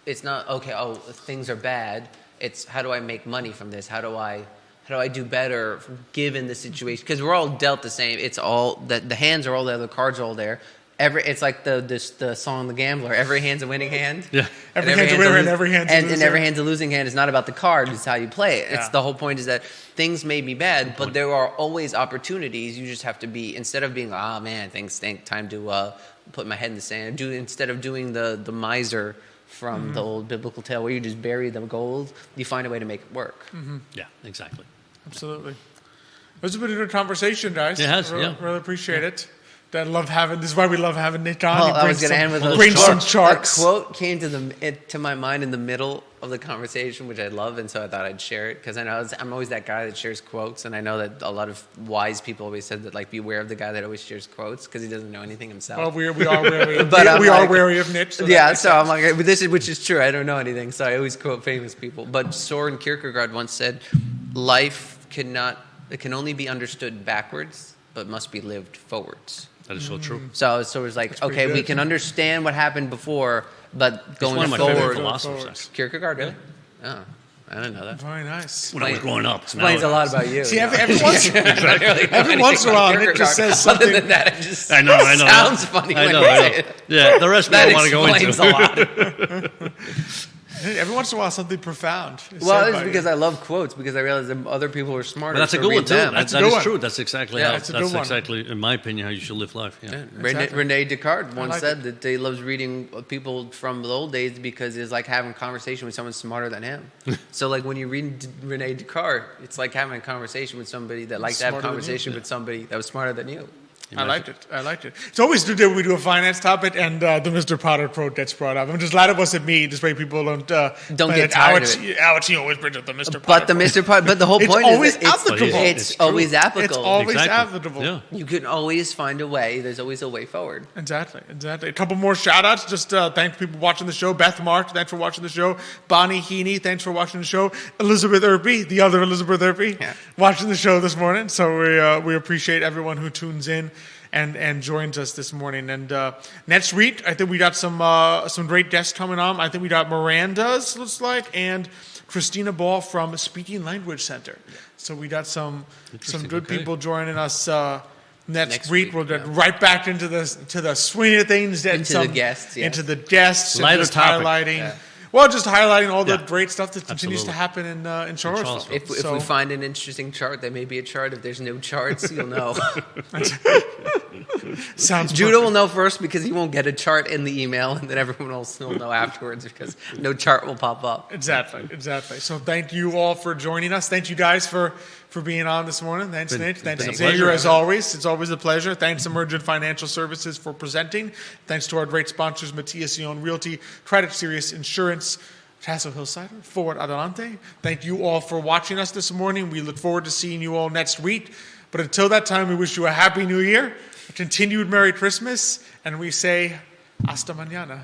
okay. Oh, things are bad. It's how do I make money from this? How do I do better given the situation? Because we're all dealt the same. It's all the hands are all there, the cards are all there. It's like the song "The Gambler." Every hand's a winning hand. Yeah. Every hand's a winner and every hand's a loser. And every hand's a losing hand. It's not about the card. It's how you play it. Yeah. It's the whole point is that things may be bad, but there are always opportunities. You just have to be, instead of being, oh man, things stink, time to put my head in the sand. Instead of doing the miser from the old biblical tale where you just bury the gold, you find a way to make it work. Yeah, exactly. Absolutely. This has been a good conversation, guys. It has, yeah. Really appreciate it. I love having. This is why we love having Nick on. Well, I was going to end with some charts. A quote came to my mind in the middle of the conversation, which I love, and so I thought I'd share it because I know I'm always that guy that shares quotes, and I know that a lot of wise people always said that, like, beware of the guy that always shares quotes because he doesn't know anything himself. Well, we are wary. But we are wary of Nick. So yeah, so I'm like, but which is true. I don't know anything, so I always quote famous people. But Soren Kierkegaard once said, "Life can only be understood backwards, but must be lived forwards." That is so true. So it's like, okay, we can understand what happened before, but going one of my favorite forward. philosophers, actually. Kierkegaard, really? Oh, I didn't know that. Very nice. When I was growing up. Explains a lot about you. See, every once in a while, Nick just says something. Other than that, it just I know. sounds funny when you say it. Yeah, the rest That I don't want to go explains into. a lot. Every once in a while, something profound. Well, it's because I love quotes, because I realize that other people are smarter. But that's a so good one, read too. them. That's a That good is one. true. That's exactly Yeah, how. that's a good That's one. exactly, in my opinion, how you should live life. Yeah. Exactly. Rene Descartes once like said that he loves reading people from the old days because it's like having a conversation with someone smarter than him. So, like, when you read Rene Descartes, it's like having a conversation with somebody that likes to have a Smarter than you. conversation with somebody that was smarter than you. I liked it. It's always good when we do a finance topic and the Mr. Potter quote gets brought up. I'm just glad it wasn't me. This way people don't get tired of it. Alex, you always bring up the Mr. Potter. But the whole point always is that applicable. it's always applicable. It's always Exactly. applicable. Yeah. You can always find a way. There's always a way forward. Exactly. A couple more shout-outs. Just thanks people watching the show. Beth Mark, thanks for watching the show. Bonnie Heaney, thanks for watching the show. Elizabeth Urpí, the other Elizabeth Urpí, watching the show this morning. So we appreciate everyone who tunes in and joins us this morning. And next week, I think we got some great guests coming on. I think we got Miranda's, looks like, and Christina Ball from Speaking Language Center. So we got some good people joining us next week. We'll get right back into the swing of things. Into the guests, yeah. Into the guests. Lighter and just topic. highlighting. Yeah. Well, just highlighting all the Yeah. great stuff that continues to happen in Charlottesville. Charlottesville. If we find an interesting chart, there may be a chart. If there's no charts, you'll know. Sounds Judah perfect. will know first because he won't get a chart in the email, and then everyone else will know afterwards because no chart will pop up. Exactly. So thank you all for joining us. Thank you guys for being on this morning. Thanks, Nate. Thanks, been a Xavier, pleasure. as always. It's always a pleasure. Thanks, Emergent Financial Services, for presenting. Thanks to our great sponsors, Matthias Realty, Craddock Serious Insurance, Castle Hill Cider, Forward Adelante. Thank you all for watching us this morning. We look forward to seeing you all next week. But until that time, we wish you a Happy New Year, a continued Merry Christmas, and we say hasta mañana.